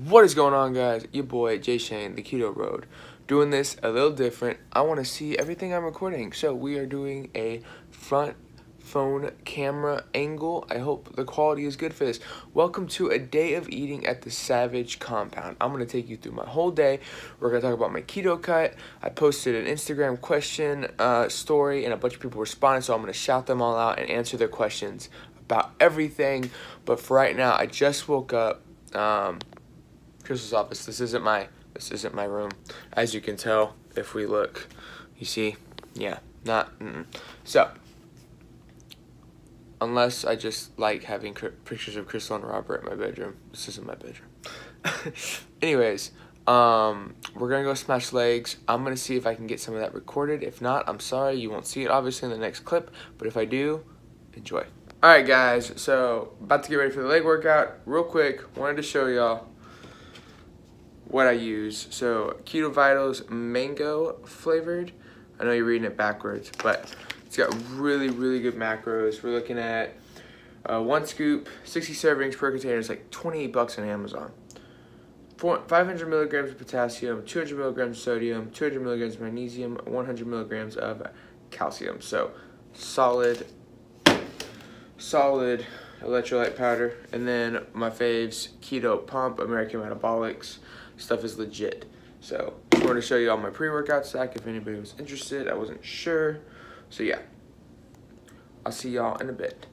What is going on, guys? Your boy Jay Shane, the Keto Road, doing this a little different. I want to see everything I'm recording, so we are doing a front phone camera angle. I hope the quality is good for this. Welcome to a day of eating at the Savage Compound. I'm going to take you through my whole day. We're going to talk about my keto cut. I posted an Instagram question story, and a bunch of people responded, so I'm going to shout them all out and answer their questions about everything. But for right now, I just woke up. Crystal's office. This isn't my room, as you can tell if we look. You see, yeah, not. So, unless I just like having pictures of Crystal and Robert in my bedroom, this isn't my bedroom. Anyways, we're gonna go smash legs. I'm gonna see if I can get some of that recorded. If not, I'm sorry, you won't see it obviously in the next clip. But if I do, enjoy. All right, guys. So about to get ready for the leg workout. Real quick, wanted to show y'all what I use. So Keto Vitals mango flavored. I know you're reading it backwards, but it's got really good macros. We're looking at 1 scoop, 60 servings per container. It's like 28 bucks on Amazon. 500 milligrams of potassium, 200 milligrams of sodium, 200 milligrams of magnesium, 100 milligrams of calcium. So solid electrolyte powder. And then my faves, Keto Pump, American Metabolics. Stuff is legit. So I wanted to show you all my pre-workout stack if anybody was interested. I wasn't sure. So yeah, I'll see y'all in a bit.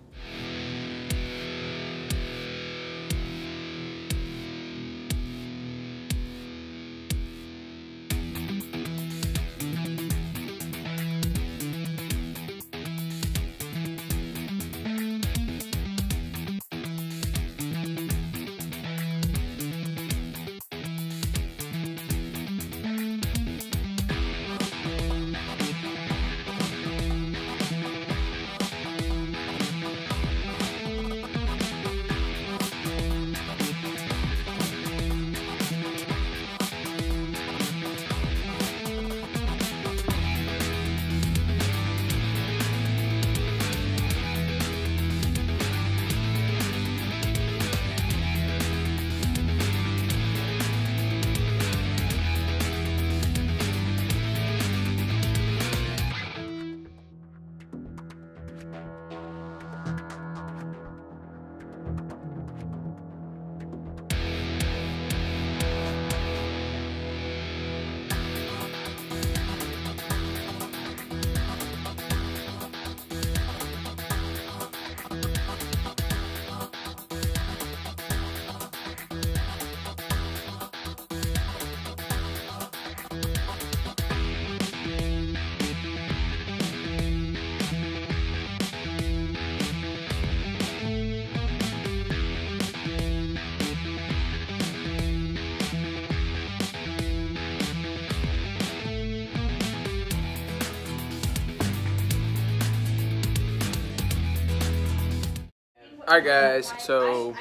Alright guys, so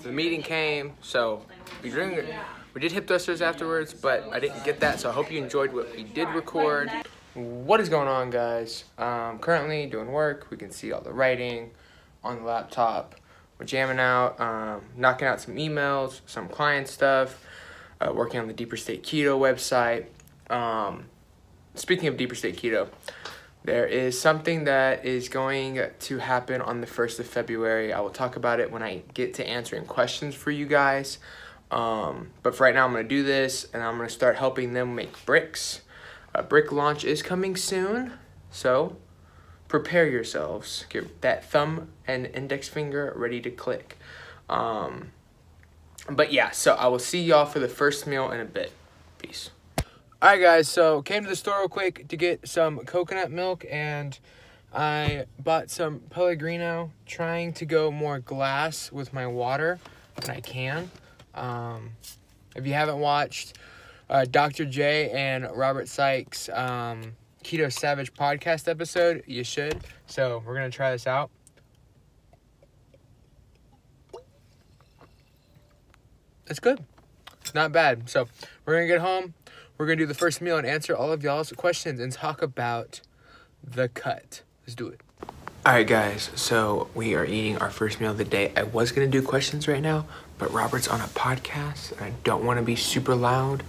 the meeting came, so we did hip thrusters afterwards, but I didn't get that, so I hope you enjoyed what we did record. What is going on, guys? Currently doing work. We can see all the writing on the laptop. We're jamming out, knocking out some emails, some client stuff, working on the Deeper State Keto website. Speaking of Deeper State Keto, there is something that is going to happen on the 1st of February. I will talk about it when I get to answering questions for you guys. But for right now, I'm going to do this, and I'm going to start helping them make bricks. A brick launch is coming soon, so prepare yourselves. Get that thumb and index finger ready to click. But yeah, so I will see y'all for the first meal in a bit. Peace. Alright guys, so came to the store real quick to get some coconut milk, and I bought some Pellegrino, trying to go more glass with my water than I can. If you haven't watched Dr. J and Robert Sykes' Keto Savage podcast episode, you should. So we're going to try this out. It's good. Not bad. So we're going to get home. We're going to do the first meal and answer all of y'all's questions and talk about the cut. Let's do it. Alright guys, so we are eating our first meal of the day. I was gonna do questions right now, but Robert's on a podcast and I don't wanna be super loud.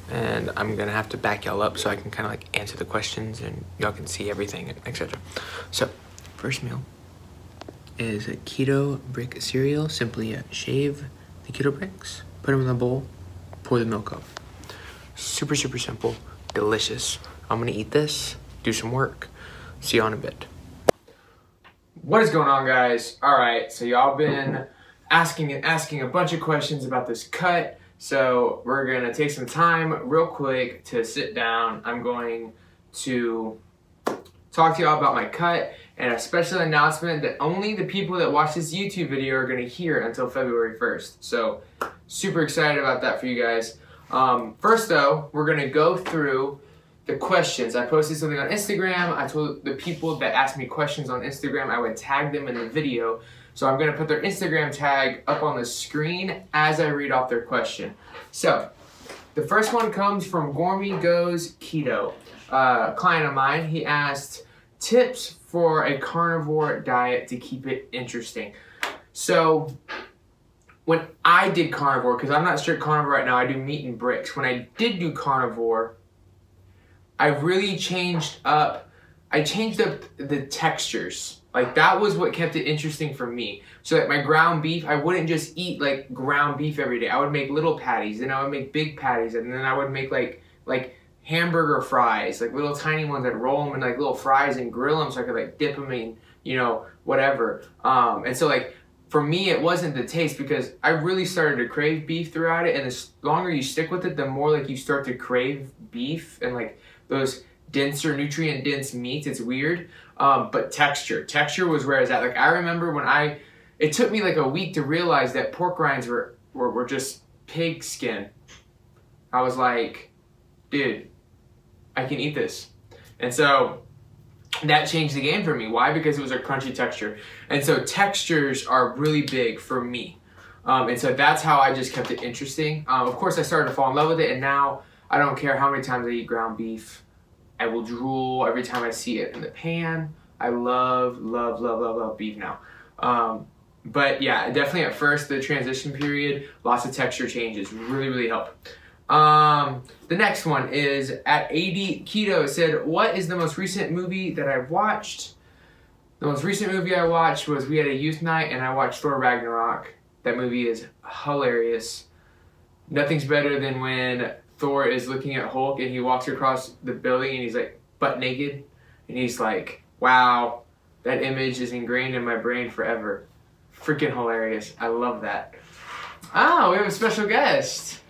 And I'm gonna have to back y'all up so I can kind of like answer the questions and y'all can see everything, etc. So, first meal is a keto brick cereal. Simply shave the keto bricks, put them in the bowl, pour the milk up. Super, super simple, delicious. I'm gonna eat this, do some work. See you in a bit. What is going on, guys? All right, so y'all been asking a bunch of questions about this cut. So we're gonna take some time real quick to sit down. I'm going to talk to y'all about my cut and a special announcement that only the people that watch this YouTube video are gonna hear until February 1st. So super excited about that for you guys. First though, we're gonna go through the questions. I posted something on Instagram. I told the people that asked me questions on Instagram I would tag them in the video. So I'm gonna put their Instagram tag up on the screen as I read off their question. So the first one comes from Gormy Goes Keto. A client of mine, he asked tips for a carnivore diet to keep it interesting. So when I did carnivore, because I'm not strict carnivore right now, I do meat and bricks. When I did do carnivore, I really changed up the textures. Like that was what kept it interesting for me. So like my ground beef, I wouldn't just eat like ground beef every day. I would make little patties, then I would make big patties, and then I would make like hamburger fries, like little tiny ones. I'd roll them in like little fries and grill them so I could like dip them in, you know, whatever. And so like for me, it wasn't the taste because I really started to crave beef throughout it. And the longer you stick with it, the more like you start to crave beef and like those denser, nutrient-dense meats. It's weird, but texture was where I was at. Like I remember when it took me like a week to realize that pork rinds were just pig skin. I was like, dude, I can eat this. And so that changed the game for me. Why? Because it was a crunchy texture. And so textures are really big for me. And so that's how I just kept it interesting. Of course, I started to fall in love with it, and now I don't care how many times I eat ground beef. I will drool every time I see it in the pan. I love, love, love, love, love beef now. But yeah, definitely at first, the transition period, lots of texture changes really, really help. The next one is at AD Keto said, what is the most recent movie that I've watched? The most recent movie I watched was we had a youth night and I watched Thor Ragnarok. That movie is hilarious. Nothing's better than when Thor is looking at Hulk and he walks across the building and he's like butt naked and he's like, wow, that image is ingrained in my brain forever. Freaking hilarious. I love that. Oh, we have a special guest.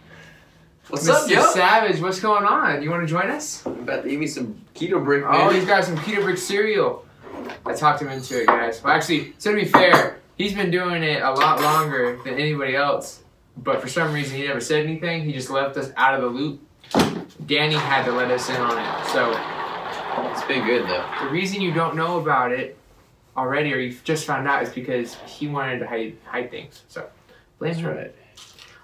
What's up, yo? Savage, what's going on? You want to join us? I'm about to eat me some keto brick, man. Oh, he's got some keto brick cereal. I talked him into it, guys. Well, actually, so to be fair, he's been doing it a lot longer than anybody else. But for some reason, he never said anything. He just left us out of the loop. Danny had to let us in on it. So it's been good, though. The reason you don't know about it already, or you just found out, is because he wanted to hide things. So blame him. Right.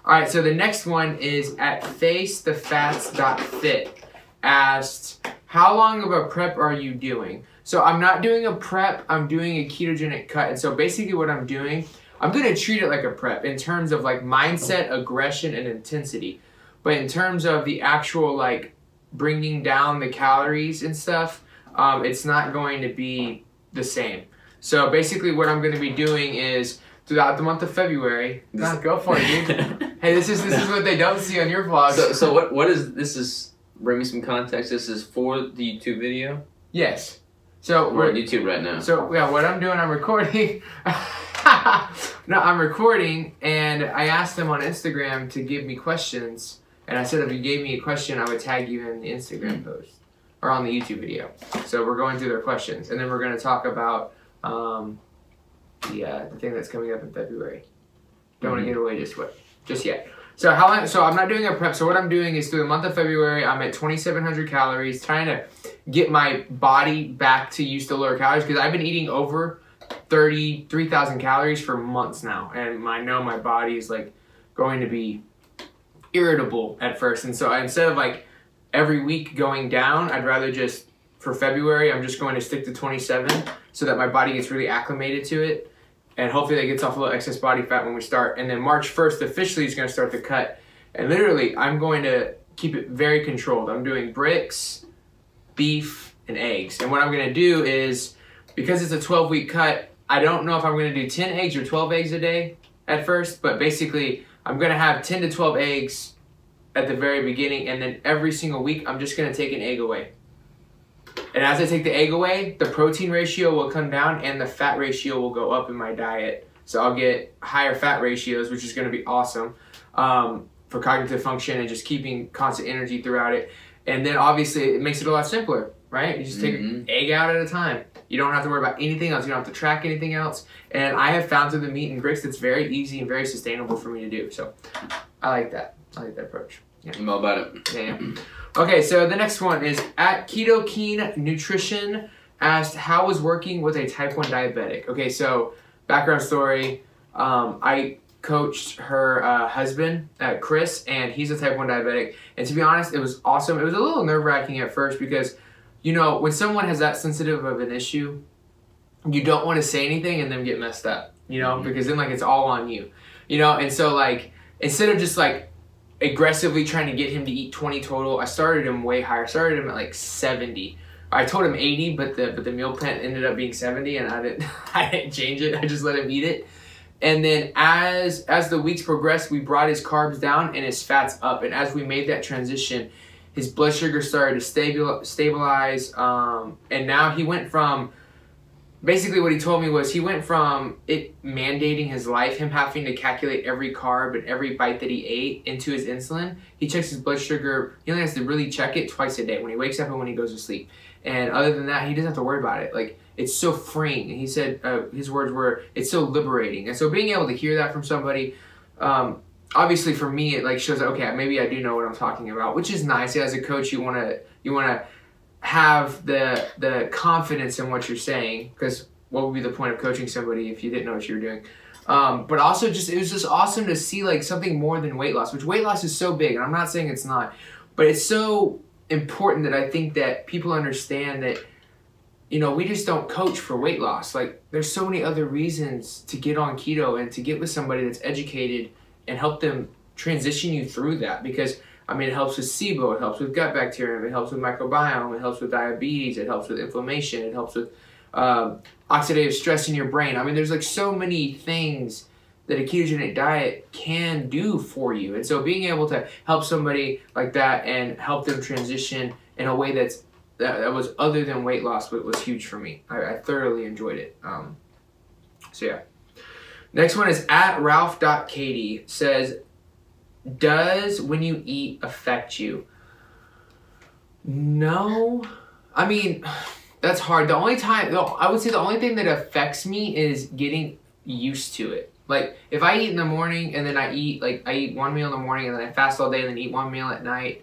All right, so the next one is at facethefats.fit. Asked, how long of a prep are you doing? So I'm not doing a prep, I'm doing a ketogenic cut. And so basically what I'm doing, I'm gonna treat it like a prep in terms of like mindset, aggression, and intensity. But in terms of the actual like bringing down the calories and stuff, it's not going to be the same. So basically what I'm gonna be doing is throughout the month of February, go for it, dude. Hey, this is what they don't see on your vlogs. So what is this? Is bring me some context. This is for the YouTube video. Yes. So we're on YouTube right now. So yeah, what I'm doing, I'm recording. No, I'm recording, and I asked them on Instagram to give me questions, and I said if you gave me a question, I would tag you in the Instagram post or on the YouTube video. So we're going through their questions, and then we're going to talk about the thing that's coming up in February. Don't want to give away just yet. So how long? So I'm not doing a prep. So what I'm doing is through the month of February, I'm at 2,700 calories, trying to get my body back to used to lower calories because I've been eating over 33,000 calories for months now, and I know my body is like going to be irritable at first. And so instead of like every week going down, I'd rather just for February, I'm just going to stick to 27 so that my body gets really acclimated to it. And hopefully that gets off a little excess body fat when we start. And then March 1st officially is going to start the cut. And literally, I'm going to keep it very controlled. I'm doing bricks, beef, and eggs. And what I'm going to do is, because it's a 12-week cut, I don't know if I'm going to do 10 eggs or 12 eggs a day at first. But basically, I'm going to have 10 to 12 eggs at the very beginning. And then every single week, I'm just going to take an egg away. And as I take the egg away, the protein ratio will come down and the fat ratio will go up in my diet. So I'll get higher fat ratios, which is going to be awesome for cognitive function and just keeping constant energy throughout it. And then obviously it makes it a lot simpler, right? You just take an egg out at a time. You don't have to worry about anything else. You don't have to track anything else. And I have found through the meat and bricks that's very easy and very sustainable for me to do. So I like that. I like that approach. Yeah. I'm all about it. Yeah. Okay, so the next one is at Keto Keen Nutrition asked, how was working with a type 1 diabetic? Okay, so background story. I coached her husband, Chris, and he's a type 1 diabetic. And to be honest, it was awesome. It was a little nerve-wracking at first because, you know, when someone has that sensitive of an issue, you don't want to say anything and then get messed up, you know, because then, like, it's all on you, you know? And so, like, instead of just, like, aggressively trying to get him to eat 20 total, I started him way higher. I started him at like 70. I told him 80, but the meal plan ended up being 70, and I didn't change it. I just let him eat it. And then as the weeks progressed, we brought his carbs down and his fats up. And as we made that transition, his blood sugar started to stabilize. And now he went from, basically what he told me was he went from it mandating his life, him having to calculate every carb and every bite that he ate into his insulin. He checks his blood sugar. He only has to really check it twice a day, when he wakes up and when he goes to sleep. And other than that, he doesn't have to worry about it. Like, it's so freeing. And he said, his words were, it's so liberating. And so being able to hear that from somebody, obviously for me, it like shows that, okay, maybe I do know what I'm talking about, which is nice. As a coach, you want to have the confidence in what you're saying, because what would be the point of coaching somebody if you didn't know what you were doing? But also just, it was just awesome to see like something more than weight loss, which weight loss is so big, and I'm not saying it's not, but it's so important that I think that people understand that, you know, we just don't coach for weight loss. Like, there's so many other reasons to get on keto and to get with somebody that's educated and help them transition you through that, because I mean, it helps with SIBO, it helps with gut bacteria, it helps with microbiome, it helps with diabetes, it helps with inflammation, it helps with oxidative stress in your brain. I mean, there's like so many things that a ketogenic diet can do for you. And so being able to help somebody like that and help them transition in a way that was other than weight loss was huge for me. I thoroughly enjoyed it. So yeah. Next one is at Ralph.Katie, says, does when you eat affect you? No. I mean, that's hard. The only time, I would say the only thing that affects me is getting used to it. Like, if I eat in the morning and then I eat one meal in the morning and then I fast all day and then eat one meal at night,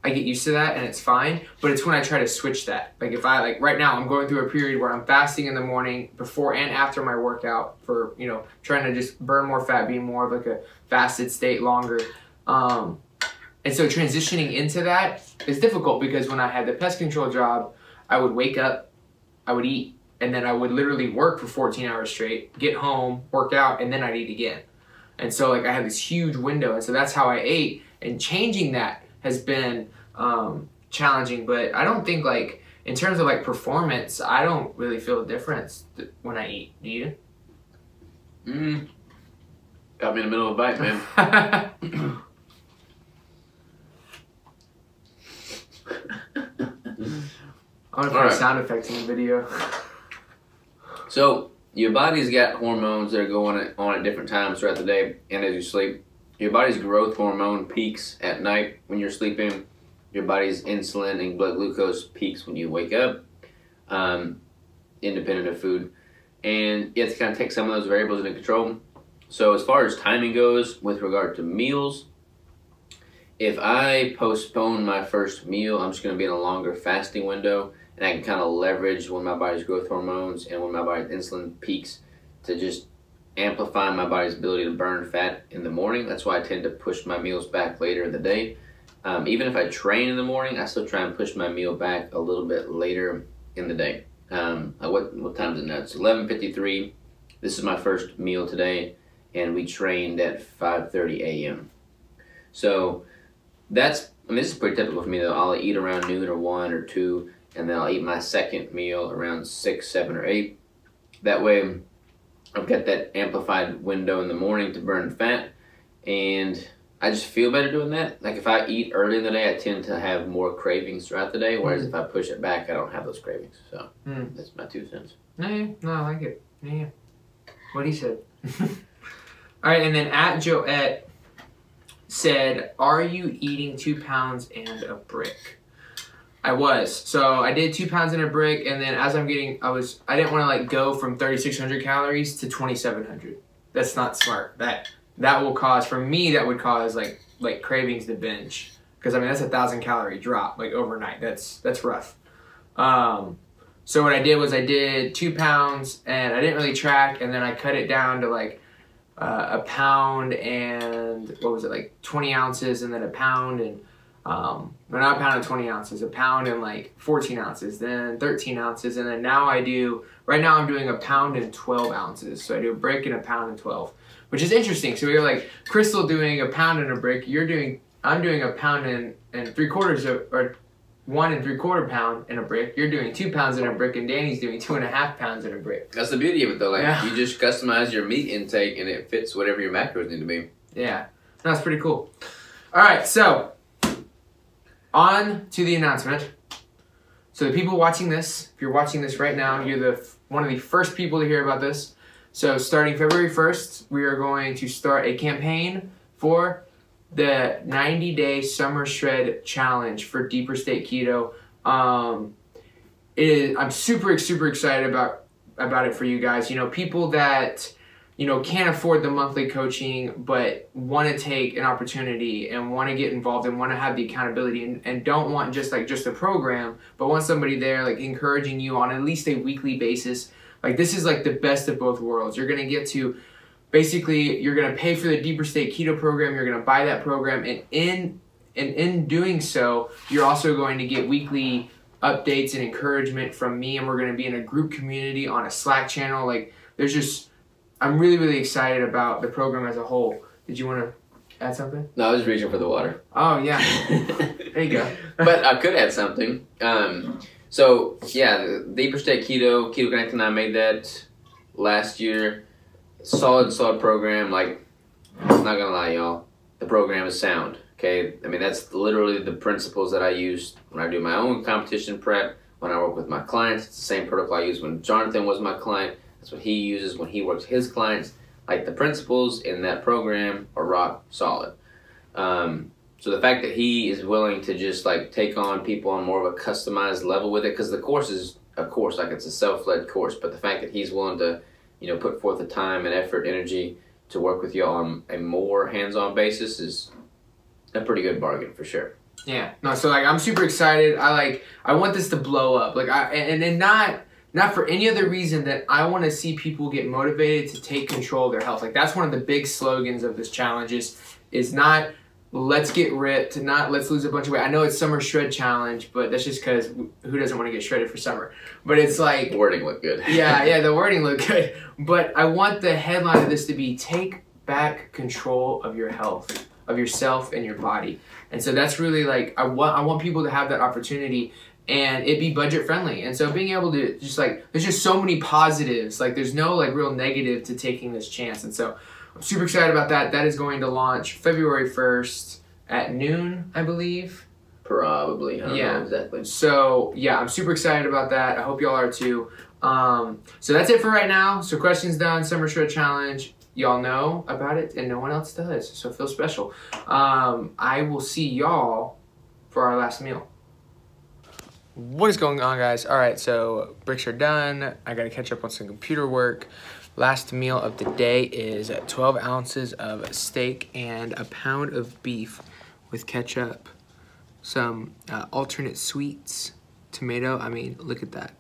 I get used to that and it's fine. But it's when I try to switch that. Like, if I, right now I'm going through a period where I'm fasting in the morning before and after my workout for, you know, trying to just burn more fat, being more of like a fasted state longer. And so transitioning into that is difficult, because when I had the pest control job, I would wake up, I would eat, and then I would literally work for 14 hours straight, get home, work out, and then I'd eat again. And so like I had this huge window, and so that's how I ate, and changing that has been challenging. But I don't think, like, in terms of like performance, I don't really feel a difference when I eat. Do you? Got me in the middle of a bite, man. I want to put sound effects in the video. So, your body's got hormones that are going on at different times throughout the day and as you sleep. Your body's growth hormone peaks at night when you're sleeping. Your body's insulin and blood glucose peaks when you wake up, independent of food. And you have to kind of take some of those variables into control. So as far as timing goes with regard to meals, if I postpone my first meal, I'm just going to be in a longer fasting window, and I can kind of leverage when my body's growth hormones and when my body's insulin peaks to just amplify my body's ability to burn fat in the morning. That's why I tend to push my meals back later in the day. Even if I train in the morning, I still try and push my meal back a little bit later in the day. What time is it now? It's 11:53. This is my first meal today, and we trained at 5:30 a.m. So this is pretty typical for me though. I'll eat around noon or 1 or 2, and then I'll eat my second meal around 6, 7, or 8. That way I've got that amplified window in the morning to burn fat, and I just feel better doing that. Like if I eat early in the day, I tend to have more cravings throughout the day, whereas if I push it back, I don't have those cravings. So that's my 2 cents. No, I like it. Yeah. What he said. All right, and then at Joette said, "Are you eating 2 pounds and a brick?" I was. So I did 2 pounds and a brick, and then as I didn't want to like go from 3,600 calories to 2,700. That's not smart. That will cause, for me, that would cause like cravings to binge, because I mean that's a 1,000 calorie drop like overnight. That's rough. So what I did was I did 2 pounds, and I didn't really track, and then I cut it down to like a pound and what was it, like 20 ounces, and then a pound and well, not a pound and 20 ounces, a pound and like 14 ounces, then 13 ounces, and then right now I'm doing a pound and 12 ounces. So I do a brick and a pound and 12, which is interesting. So we were like Crystal doing a pound and a brick, I'm doing a pound and 3/4 or 1 3/4 pound in a brick. You're doing 2 pounds in a brick, and Danny's doing 2.5 pounds in a brick. That's the beauty of it though. Like yeah. You just customize your meat intake, and it fits whatever your macros need to be. Yeah, that's pretty cool. All right, so on to the announcement. So the people watching this, if you're watching this right now, you're one of the first people to hear about this. So starting February 1st, we are going to start a campaign for the 90-day Summer Shred Challenge for Deeper State Keto. I'm super excited about it for you guys. You know, people that, you know, can't afford the monthly coaching but want to take an opportunity and want to get involved and want to have the accountability and don't want just a program, but want somebody there like encouraging you on at least a weekly basis. Like this is like the best of both worlds. You're going to get to basically, you're going to pay for the Deeper State Keto program, you're going to buy that program, and in doing so, you're also going to get weekly updates and encouragement from me, and we're going to be in a group community on a Slack channel. Like I'm really excited about the program as a whole. Did you want to add something? No, I was reaching for the water. Oh, yeah. There you go. But I could add something. So, yeah, the Deeper State Keto Connect, and I made that last year. Solid program. Like, I'm not going to lie, y'all. The program is sound, okay? I mean, that's literally the principles that I use when I do my own competition prep, when I work with my clients. It's the same protocol I used when Jonathan was my client. That's what he uses when he works with his clients. Like the principles in that program are rock solid. So the fact that he is willing to just like take on people on more of a customized level with it, because the course is a course, like it's a self-led course, but the fact that he's willing to, you know, put forth the time and effort, energy to work with you on a more hands-on basis is a pretty good bargain for sure. Yeah. No, so like I'm super excited. I want this to blow up. Like not for any other reason that I want to see people get motivated to take control of their health. Like that's one of the big slogans of this challenge is not let's get ripped, not let's lose a bunch of weight. I know it's Summer Shred Challenge, but that's just because who doesn't want to get shredded for summer? But it's like... The wording looked good. yeah, the wording looked good. But I want the headline of this to be take back control of your health, of yourself and your body. And so that's really like, I want people to have that opportunity and it be budget friendly. And so being able to just like, there's just so many positives. Like there's no like real negative to taking this chance. And so I'm super excited about that. That is going to launch February 1st at noon, I believe. Probably. I don't know exactly. So yeah, I'm super excited about that. I hope y'all are too. So that's it for right now. So questions done, Summer Shred Challenge. Y'all know about it and no one else does. So feel special. I will see y'all for our last meal. What is going on, guys? All right, so bricks are done. I got to catch up on some computer work. Last meal of the day is 12 ounces of steak and a pound of beef with ketchup, some alternate sweets, tomato. I mean, look at that.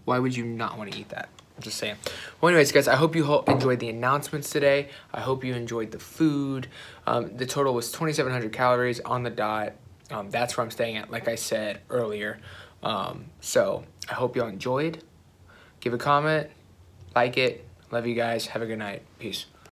Why would you not want to eat that? I'm just saying. Well, anyways, guys, I hope you enjoyed the announcements today. I hope you enjoyed the food. The total was 2,700 calories on the dot. That's where I'm staying at, like I said earlier. So I hope y'all enjoyed. Give a comment, like it. Love you guys. Have a good night. Peace.